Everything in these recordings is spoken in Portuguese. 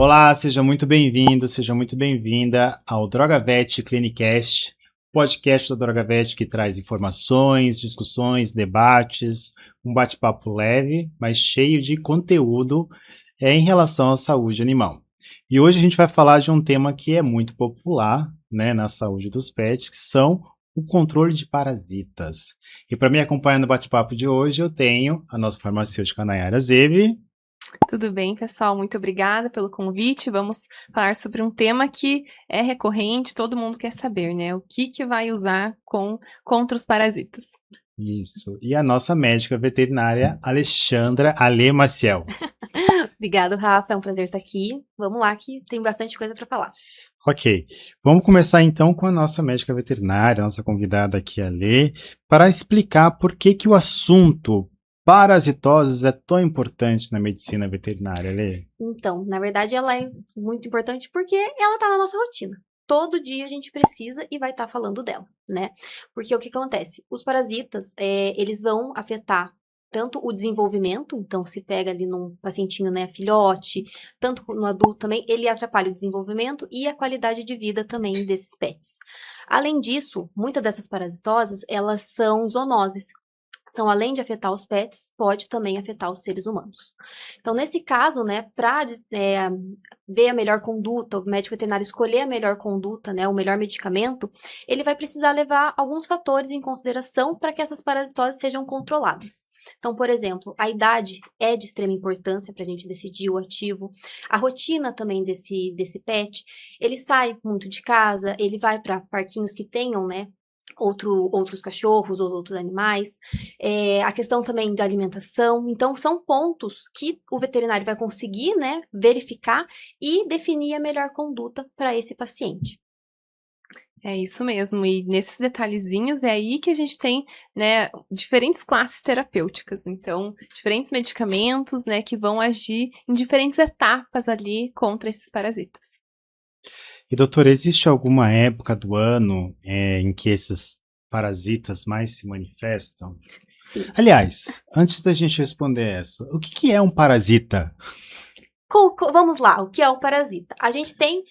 Olá, seja muito bem-vindo, seja muito bem-vinda ao DrogaVet Clinicast, podcast da DrogaVet que traz informações, discussões, debates, um bate-papo leve, mas cheio de conteúdo em relação à saúde animal. E hoje a gente vai falar de um tema que é muito popular, né, na saúde dos pets, que são o controle de parasitas. E para me acompanhar no bate-papo de hoje, eu tenho a nossa farmacêutica Nayara Zevi. Tudo bem, pessoal? Muito obrigada pelo convite. Vamos falar sobre um tema que é recorrente, todo mundo quer saber, né? O que vai usar contra os parasitas. Isso. E a nossa médica veterinária, Alexandra Ale Maciel. Obrigado, Rafa. É um prazer estar aqui. Vamos lá que tem bastante coisa para falar. Ok. Vamos começar então com a nossa médica veterinária, nossa convidada aqui, Ale, para explicar por que o assunto parasitoses é tão importante na medicina veterinária, Ale. Então, na verdade, ela é muito importante porque ela está na nossa rotina. Todo dia a gente precisa e vai estar falando dela, né? Porque o que acontece? Os parasitas, eles vão afetar tanto o desenvolvimento, então se pega ali num pacientinho, né, filhote, tanto no adulto também, ele atrapalha o desenvolvimento e a qualidade de vida também desses pets. Além disso, muitas dessas parasitoses, elas são zoonoses. Então, além de afetar os pets, pode também afetar os seres humanos. Então, nesse caso, né, para ver a melhor conduta, o médico veterinário escolher a melhor conduta, né, o melhor medicamento, ele vai precisar levar alguns fatores em consideração para que essas parasitoses sejam controladas. Então, por exemplo, a idade é de extrema importância para a gente decidir o ativo, a rotina também desse pet, ele sai muito de casa, ele vai para parquinhos que tenham, né, outros cachorros ou outros animais, a questão também da alimentação. Então, são pontos que o veterinário vai conseguir, né, verificar e definir a melhor conduta para esse paciente. É isso mesmo, e nesses detalhezinhos é aí que a gente tem, né, diferentes classes terapêuticas. Então, diferentes medicamentos, né, que vão agir em diferentes etapas ali contra esses parasitas. E, doutora, existe alguma época do ano em que esses parasitas mais se manifestam? Sim. Aliás, antes da gente responder essa, o que é um parasita? Vamos lá, o que é o parasita? A gente tem,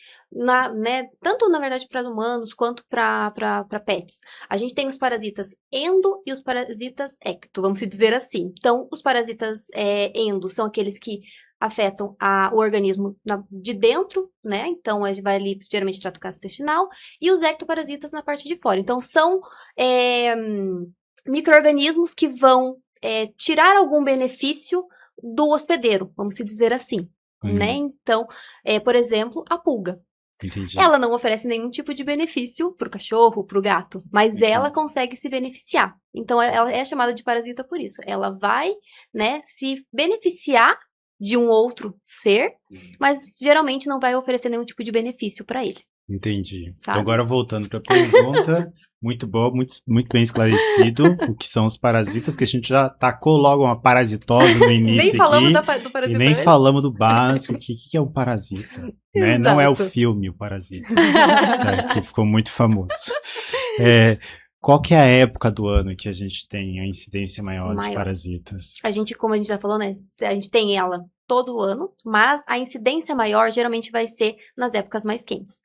tanto na verdade para humanos quanto para pets, a gente tem os parasitas endo e os parasitas ecto, vamos dizer assim. Então, os parasitas endo são aqueles que afetam o organismo de dentro, né? Então, a gente vai ali, geralmente trata o caso intestinal, e os ectoparasitas na parte de fora. Então, são micro-organismos que vão tirar algum benefício do hospedeiro, vamos dizer assim. Né? Então, por exemplo, a pulga. Entendi. Ela não oferece nenhum tipo de benefício para o cachorro, para o gato, mas Entendi. ela consegue se beneficiar. Então, ela é chamada de parasita por isso. Ela vai, né, se beneficiar de um outro ser, mas geralmente não vai oferecer nenhum tipo de benefício para ele. Entendi. Sabe? Então, agora voltando para a pergunta, muito bom, muito bem esclarecido o que são os parasitas, que a gente já tacou logo uma parasitose no início nem falamos aqui, do parasita e nem antes. falamos do básico, o que é um parasita, né? Não é o filme o Parasita, que ficou muito famoso. Qual que é a época do ano que a gente tem a incidência maior de parasitas? A gente, como a gente já falou, né, a gente tem ela todo ano, mas a incidência maior geralmente vai ser nas épocas mais quentes,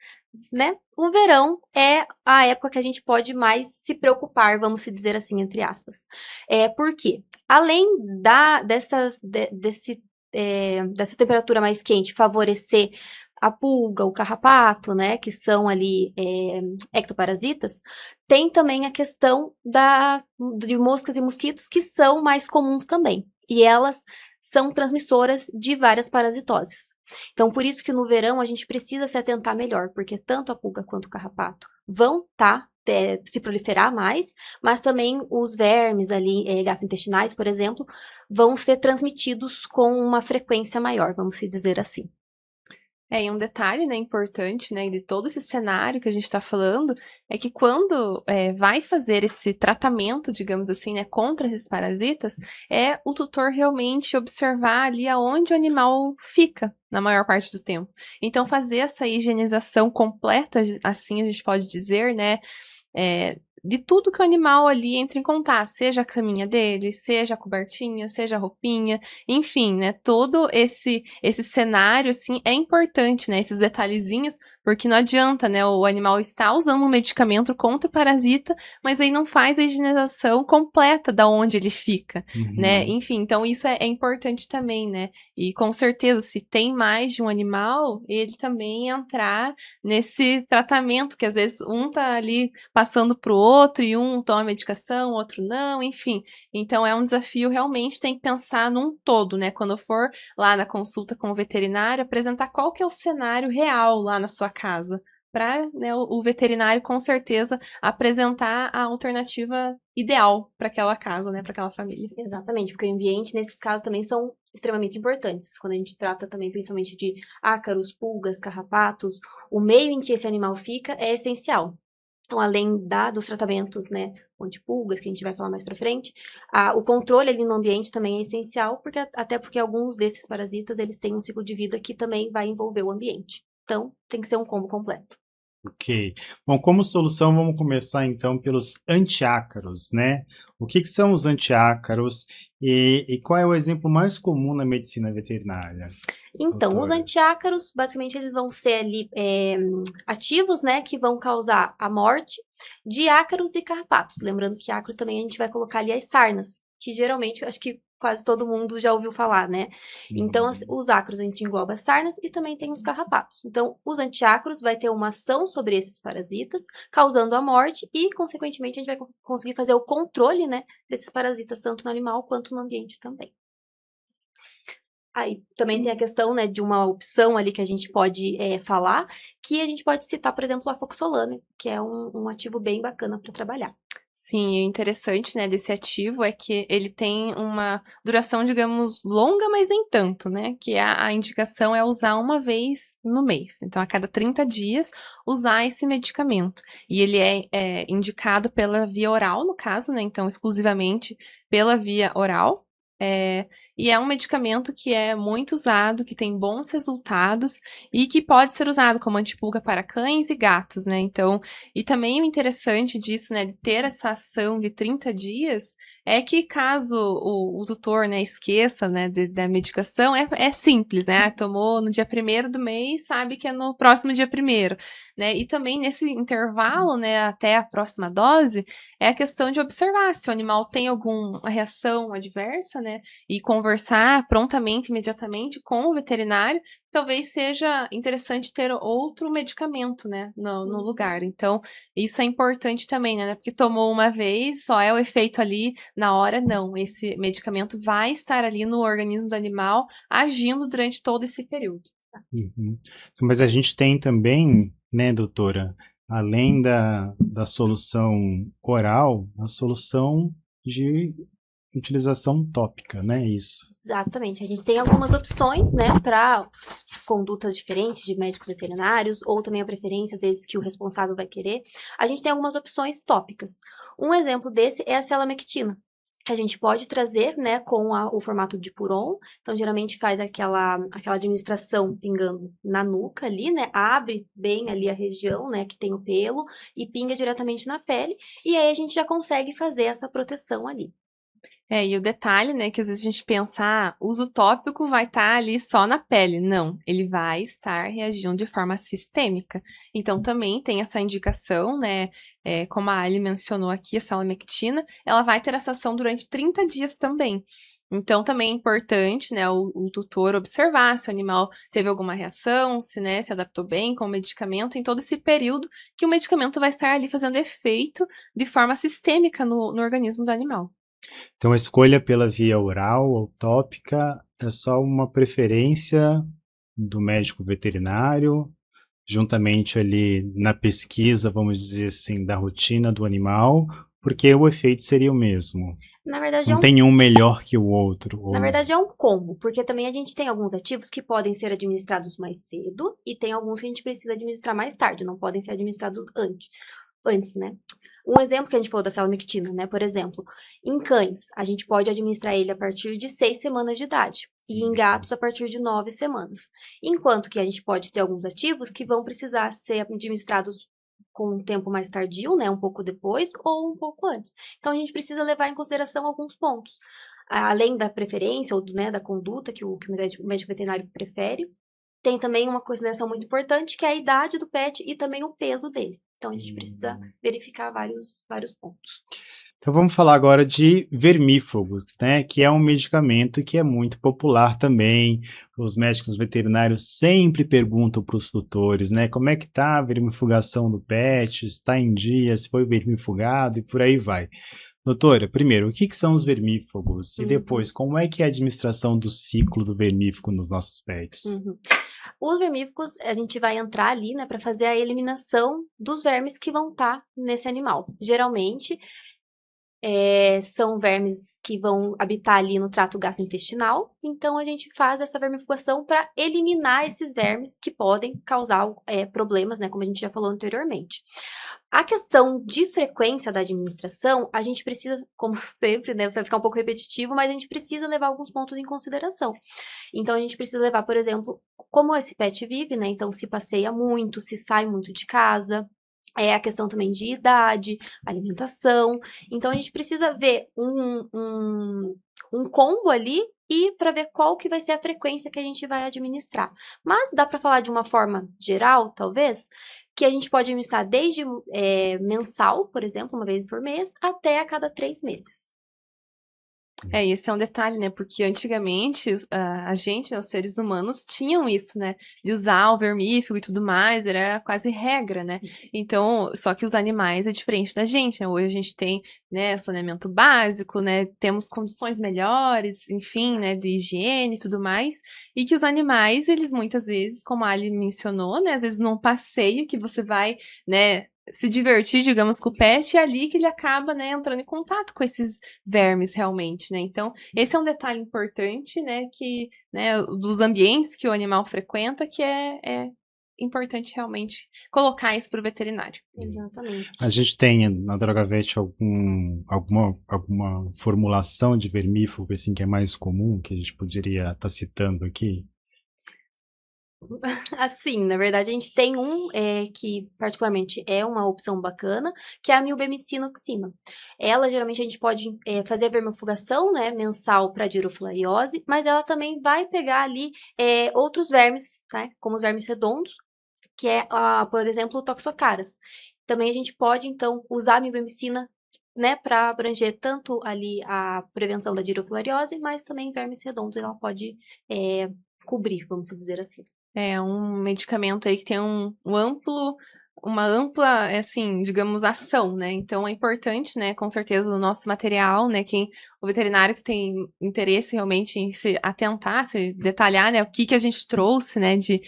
né? O verão é a época que a gente pode mais se preocupar, vamos se dizer assim, entre aspas. Por quê? Além dessa temperatura mais quente favorecer a pulga, o carrapato, né, que são ali ectoparasitas, tem também a questão de moscas e mosquitos, que são mais comuns também. E elas são transmissoras de várias parasitoses. Então, por isso que no verão a gente precisa se atentar melhor, porque tanto a pulga quanto o carrapato vão se proliferar mais, mas também os vermes ali, gastrointestinais, por exemplo, vão ser transmitidos com uma frequência maior, vamos dizer assim. E um detalhe, né, importante, né, de todo esse cenário que a gente está falando, é que quando vai fazer esse tratamento, digamos assim, né, contra esses parasitas, é o tutor realmente observar ali aonde o animal fica na maior parte do tempo. Então, fazer essa higienização completa, assim a gente pode dizer, né, de tudo que o animal ali entra em contato, seja a caminha dele, seja a cobertinha, seja a roupinha, enfim, né, todo esse cenário, assim, é importante, né, esses detalhezinhos, porque não adianta, né, o animal está usando um medicamento contra o parasita, mas aí não faz a higienização completa da onde ele fica, né, enfim, então isso é importante também, né, e com certeza, se tem mais de um animal, ele também entrar nesse tratamento, que às vezes um tá ali passando pro outro e um toma medicação, o outro não, enfim, então é um desafio, realmente tem que pensar num todo, né, quando for lá na consulta com o veterinário, apresentar qual que é o cenário real lá na sua casa, para, né, o veterinário com certeza apresentar a alternativa ideal para aquela casa, né, para aquela família. Exatamente, porque o ambiente nesses casos também são extremamente importantes. Quando a gente trata também principalmente de ácaros, pulgas, carrapatos, o meio em que esse animal fica é essencial. Então, além dos tratamentos, né, antipulgas, que a gente vai falar mais pra frente, o controle ali no ambiente também é essencial, até porque alguns desses parasitas, eles têm um ciclo de vida que também vai envolver o ambiente. Então, tem que ser um combo completo. Ok. Bom, como solução, vamos começar então pelos antiácaros, né? O que são os antiácaros e qual é o exemplo mais comum na medicina veterinária? Então, os Doutora. antiácaros, basicamente, eles vão ser ali ativos, né, que vão causar a morte de ácaros e carrapatos. Lembrando que ácaros também a gente vai colocar ali as sarnas, que geralmente, eu acho que quase todo mundo já ouviu falar, né? Então, os ácaros a gente engloba as sarnas e também tem os carrapatos. Então, os antiácaros vai ter uma ação sobre esses parasitas, causando a morte e, consequentemente, a gente vai conseguir fazer o controle, né, desses parasitas, tanto no animal quanto no ambiente também. Aí também tem a questão, né, de uma opção ali que a gente pode falar, que a gente pode citar, por exemplo, a Foxolana, que é um ativo bem bacana para trabalhar. Sim, o interessante, né, desse ativo é que ele tem uma duração, digamos, longa, mas nem tanto, né? Que a indicação é usar uma vez no mês. Então, a cada 30 dias, usar esse medicamento. E ele é indicado pela via oral, no caso, né? Então, exclusivamente pela via oral. E é um medicamento que é muito usado, que tem bons resultados e que pode ser usado como antipulga para cães e gatos, né? Então, e também o interessante disso, né, de ter essa ação de 30 dias, é que caso o tutor, né, esqueça, né, da medicação, é simples, né? Tomou no dia 1º do mês, sabe que é no próximo dia 1º, né? E também nesse intervalo, né, até a próxima dose, é a questão de observar se o animal tem alguma reação adversa, né? E conversar prontamente, imediatamente com o veterinário, talvez seja interessante ter outro medicamento, né, no lugar. Então, isso é importante também, né, porque tomou uma vez, só é o efeito ali na hora, não. Esse medicamento vai estar ali no organismo do animal, agindo durante todo esse período. Uhum. Mas a gente tem também, né, doutora, além da solução oral, a solução de utilização tópica, né? Isso. Exatamente. A gente tem algumas opções, né, para condutas diferentes de médicos veterinários, ou também a preferência, às vezes, que o responsável vai querer. A gente tem algumas opções tópicas. Um exemplo desse é a selamectina, que a gente pode trazer, né, com o formato de puron. Então, geralmente faz aquela administração pingando na nuca ali, né, abre bem ali a região, né, que tem o pelo, e pinga diretamente na pele, e aí a gente já consegue fazer essa proteção ali. E o detalhe, né, que às vezes a gente pensa, uso tópico vai estar ali só na pele. Não, ele vai estar reagindo de forma sistêmica. Então, também tem essa indicação, né, como a Ali mencionou aqui, a selamectina, ela vai ter essa ação durante 30 dias também. Então, também é importante, né, o tutor observar se o animal teve alguma reação, se, né, se adaptou bem com o medicamento, em todo esse período que o medicamento vai estar ali fazendo efeito de forma sistêmica no organismo do animal. Então, a escolha pela via oral ou tópica é só uma preferência do médico veterinário, juntamente ali na pesquisa, vamos dizer assim, da rotina do animal, porque o efeito seria o mesmo. Na verdade, Não tem um melhor que o outro. Na verdade, é um combo, porque também a gente tem alguns ativos que podem ser administrados mais cedo e tem alguns que a gente precisa administrar mais tarde, não podem ser administrados antes, né? Um exemplo que a gente falou da selamectina, né? Por exemplo, em cães, a gente pode administrar ele a partir de 6 semanas de idade e em gatos a partir de 9 semanas. Enquanto que a gente pode ter alguns ativos que vão precisar ser administrados com um tempo mais tardio, né, um pouco depois ou um pouco antes. Então, a gente precisa levar em consideração alguns pontos. Além da preferência ou né, da conduta que o médico veterinário prefere, tem também uma consideração muito importante, que é a idade do pet e também o peso dele. Então, a gente precisa verificar vários pontos. Então vamos falar agora de vermífugos, né? Que é um medicamento que é muito popular também. Os médicos veterinários sempre perguntam para os tutores, né? Como é que tá a vermifugação do pet? Está em dia? Se foi vermifugado? E por aí vai. Doutora, primeiro, o que são os vermífugos? E depois, como é que é a administração do ciclo do vermífugo nos nossos pets? Os vermífugos, a gente vai entrar ali, né, para fazer a eliminação dos vermes que vão estar nesse animal. Geralmente, são vermes que vão habitar ali no trato gastrointestinal, então a gente faz essa vermifugação para eliminar esses vermes que podem causar problemas, né, como a gente já falou anteriormente. A questão de frequência da administração, a gente precisa, como sempre, né, vai ficar um pouco repetitivo, mas a gente precisa levar alguns pontos em consideração. Então, a gente precisa levar, por exemplo, como esse pet vive, né, então se passeia muito, se sai muito de casa, a questão também de idade, alimentação. Então, a gente precisa ver um combo ali e para ver qual que vai ser a frequência que a gente vai administrar. Mas dá para falar de uma forma geral, talvez, que a gente pode administrar desde mensal, por exemplo, uma vez por mês, até a cada 3 meses. Esse é um detalhe, né? Porque antigamente a gente, né, os seres humanos, tinham isso, né? De usar o vermífugo e tudo mais, era quase regra, né? Então, só que os animais é diferente da gente, né? Hoje a gente tem, né, saneamento básico, né? Temos condições melhores, enfim, né? De higiene e tudo mais. E que os animais, eles muitas vezes, como a Ali mencionou, né? Às vezes num passeio que você vai, né? Se divertir, digamos, com o pet, é ali que ele acaba, né, entrando em contato com esses vermes realmente, né? Então, esse é um detalhe importante, né, que, né, dos ambientes que o animal frequenta, que é importante realmente colocar isso para o veterinário. Exatamente. A gente tem na DrogaVet alguma formulação de vermífugo assim, que é mais comum, que a gente poderia estar citando aqui? Assim, na verdade, a gente tem que particularmente é uma opção bacana, que é a milbemicina. Ela, geralmente, a gente pode fazer a vermifugação, né, mensal para dirofilariose, mas ela também vai pegar ali outros vermes, tá? Como os vermes redondos, que é, por exemplo, o toxocaras. Também a gente pode, então, usar a milbemicina, né, para abranger tanto ali a prevenção da dirofilariose, mas também vermes redondos ela pode cobrir, vamos dizer assim. É um medicamento aí que tem uma ampla, assim, digamos, ação, né? Então é importante, né, com certeza, o nosso material, né, o veterinário que tem interesse realmente em se atentar, se detalhar, né, o que a gente trouxe, né, de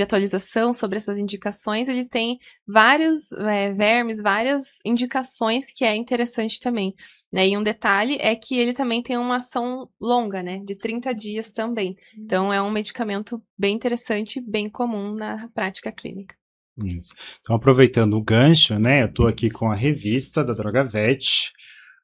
atualização sobre essas indicações, ele tem vários vermes, várias indicações que é interessante também, né? E um detalhe é que ele também tem uma ação longa, né, de 30 dias também. Então é um medicamento bem interessante, bem comum na prática clínica. Isso. Então, aproveitando o gancho, né, eu estou aqui com a revista da DrogaVet,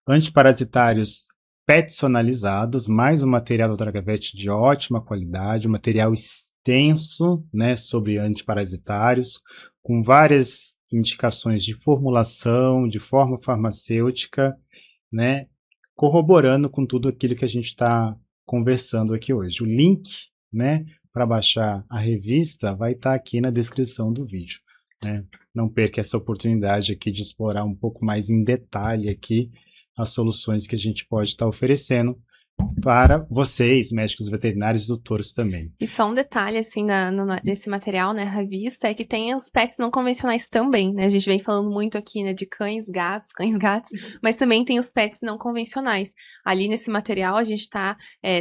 antiparasitários personalizados, mais um material da DrogaVet de ótima qualidade, um material extenso, né, sobre antiparasitários, com várias indicações de formulação, de forma farmacêutica, né, corroborando com tudo aquilo que a gente está conversando aqui hoje. O link, né, para baixar a revista vai estar aqui na descrição do vídeo, né? Não perca essa oportunidade aqui de explorar um pouco mais em detalhe aqui as soluções que a gente pode estar oferecendo para vocês, médicos veterinários e doutores também. E só um detalhe, assim, nesse material, né, revista, é que tem os pets não convencionais também, né? A gente vem falando muito aqui, né, de cães, gatos, mas também tem os pets não convencionais. Ali nesse material a gente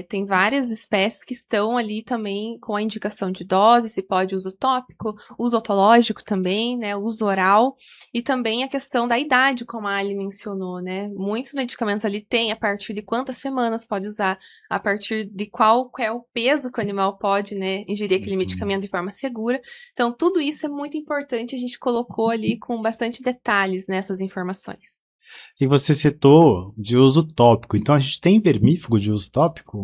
tem várias espécies que estão ali também com a indicação de dose, se pode uso tópico, uso otológico também, né, uso oral, e também a questão da idade, como a Ali mencionou, né? Muitos medicamentos ali tem a partir de quantas semanas pode usar, a partir de qual é o peso que o animal pode, né, ingerir aquele medicamento de forma segura. Então, tudo isso é muito importante, a gente colocou ali com bastante detalhes nessas informações. E você citou de uso tópico, então a gente tem vermífugo de uso tópico?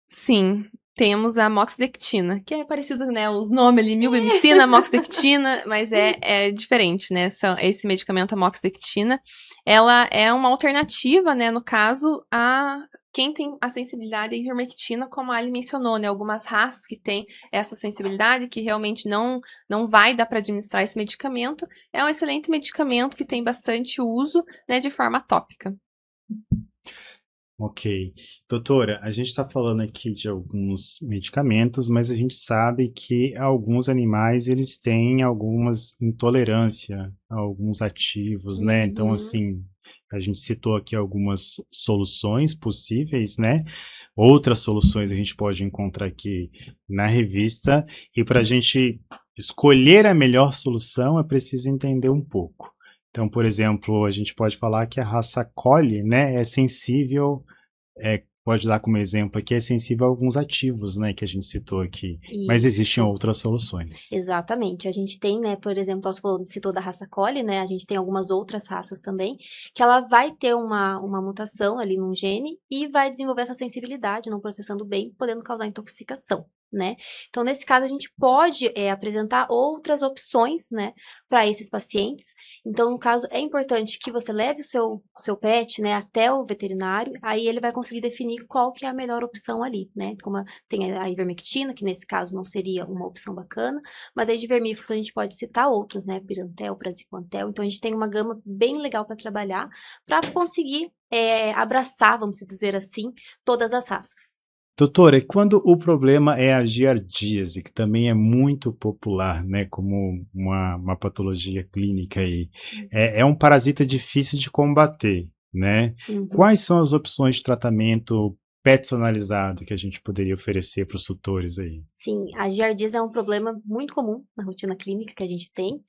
Sim, temos a moxidectina, que é parecido, né, os nomes ali, milbemicina, moxidectina, mas é diferente, né, esse medicamento, a moxidectina, ela é uma alternativa, né, no caso, a quem tem a sensibilidade à ivermectina, como a Ali mencionou, né, algumas raças que têm essa sensibilidade, que realmente não vai dar para administrar esse medicamento, é um excelente medicamento que tem bastante uso, né, de forma tópica. Ok. Doutora, a gente está falando aqui de alguns medicamentos, mas a gente sabe que alguns animais, eles têm algumas intolerância a alguns ativos, né? Então, assim, a gente citou aqui algumas soluções possíveis, né? Outras soluções a gente pode encontrar aqui na revista, e para a gente escolher a melhor solução, é preciso entender um pouco. Então, por exemplo, a gente pode falar que a raça Collie, né, é sensível, pode dar como exemplo aqui, é sensível a alguns ativos, né, que a gente citou aqui. Mas existem Isso. outras soluções. Exatamente. A gente tem, né, por exemplo, você citou da raça Collie, né, a gente tem algumas outras raças também, que ela vai ter uma mutação ali num gene e vai desenvolver essa sensibilidade, não processando bem, podendo causar intoxicação, né? Então, nesse caso, a gente pode apresentar outras opções, né, para esses pacientes. Então, no caso, é importante que você leve o seu pet, né, até o veterinário, aí ele vai conseguir definir qual que é a melhor opção ali, né? Como tem a ivermectina, que nesse caso não seria uma opção bacana, mas aí de vermífugos a gente pode citar outros, né? Pirantel, praziquantel. Então, a gente tem uma gama bem legal para trabalhar, para conseguir abraçar, vamos dizer assim, todas as raças. Doutora, e quando o problema é a giardíase, que também é muito popular, né, como uma patologia clínica aí, é um parasita difícil de combater, né? Quais são as opções de tratamento personalizado que a gente poderia oferecer para os tutores aí? Sim, a giardíase é um problema muito comum na rotina clínica que a gente tem.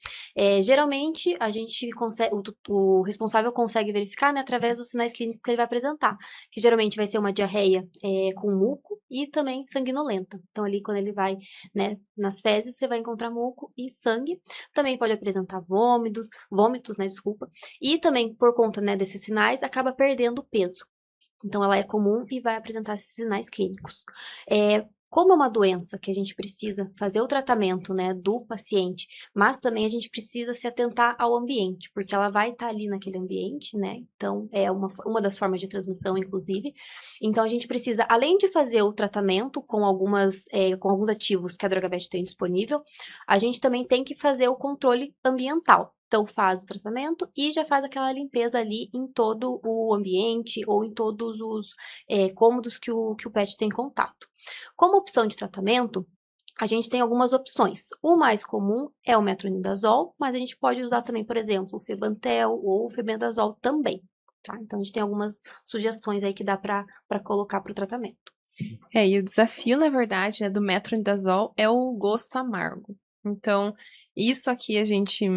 Geralmente, a gente consegue, o responsável consegue verificar, né, através dos sinais clínicos que ele vai apresentar, que geralmente vai ser uma diarreia com muco e também sanguinolenta. Então, ali, quando ele vai, né, nas fezes, você vai encontrar muco e sangue. Também pode apresentar vômitos, né, desculpa. E também, por conta, né, desses sinais, acaba perdendo peso. Então, ela é comum e vai apresentar esses sinais clínicos. Como é uma doença que a gente precisa fazer o tratamento, né, do paciente, mas também a gente precisa se atentar ao ambiente, porque ela vai estar ali naquele ambiente, né, então é uma das formas de transmissão, inclusive. Então, a gente precisa, além de fazer o tratamento com alguns ativos que a DrogaVet tem disponível, a gente também tem que fazer o controle ambiental. Então, faz o tratamento e já faz aquela limpeza ali em todo o ambiente ou em todos os cômodos que o pet tem contato. Como opção de tratamento, a gente tem algumas opções. O mais comum é o metronidazol, mas a gente pode usar também, por exemplo, o febantel ou o febendazol também, tá? Então, a gente tem algumas sugestões aí que dá para colocar para o tratamento. E o desafio, na verdade, né, do metronidazol é o gosto amargo. Então, isso aqui a gente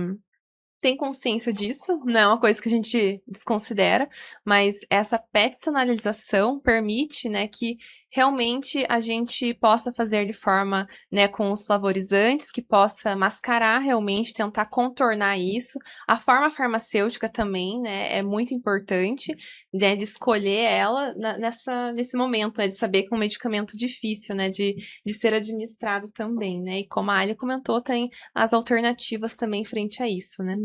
tem consciência disso, não é uma coisa que a gente desconsidera, mas essa personalização permite, né, que realmente a gente possa fazer de forma, né, com os flavorizantes, que possa mascarar realmente, tentar contornar isso. A forma farmacêutica também, né, é muito importante, né, de escolher ela nesse momento, né, de saber que é um medicamento difícil, né, de ser administrado também, né, e como a Ali comentou, tem as alternativas também frente a isso, né.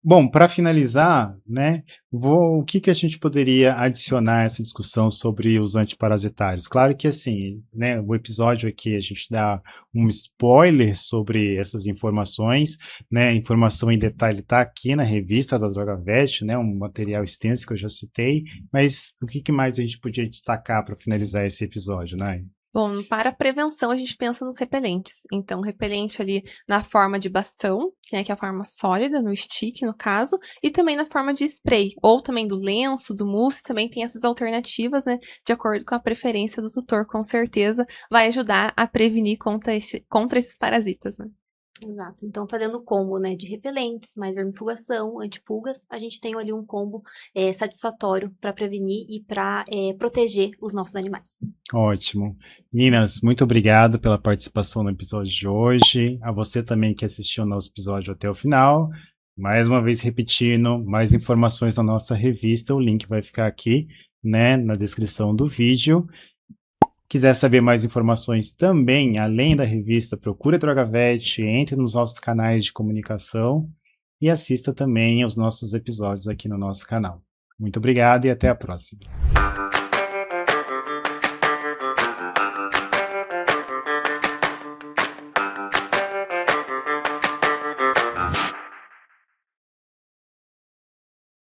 Bom, para finalizar, né, o que a gente poderia adicionar a essa discussão sobre os antiparasitários? Claro que, assim, né, o episódio aqui a gente dá um spoiler sobre essas informações, né, a informação em detalhe está aqui na revista da DrogaVet, né, um material extenso que eu já citei, mas o que mais a gente podia destacar para finalizar esse episódio, né? Bom, para a prevenção, a gente pensa nos repelentes. Então, repelente ali na forma de bastão, que é a forma sólida, no stick, no caso, e também na forma de spray, ou também do lenço, do mousse, também tem essas alternativas, né, de acordo com a preferência do tutor, com certeza, vai ajudar a prevenir contra esses parasitas, né. Exato. Então, fazendo o combo, né, de repelentes, mais vermifugação, antipulgas, a gente tem ali um combo satisfatório para prevenir e para proteger os nossos animais. Ótimo. Meninas, muito obrigado pela participação no episódio de hoje. A você também que assistiu ao nosso episódio até o final. Mais uma vez repetindo, mais informações na nossa revista, o link vai ficar aqui, né, na descrição do vídeo. Quiser saber mais informações também, além da revista, procure a DrogaVet, entre nos nossos canais de comunicação e assista também aos nossos episódios aqui no nosso canal. Muito obrigado e até a próxima.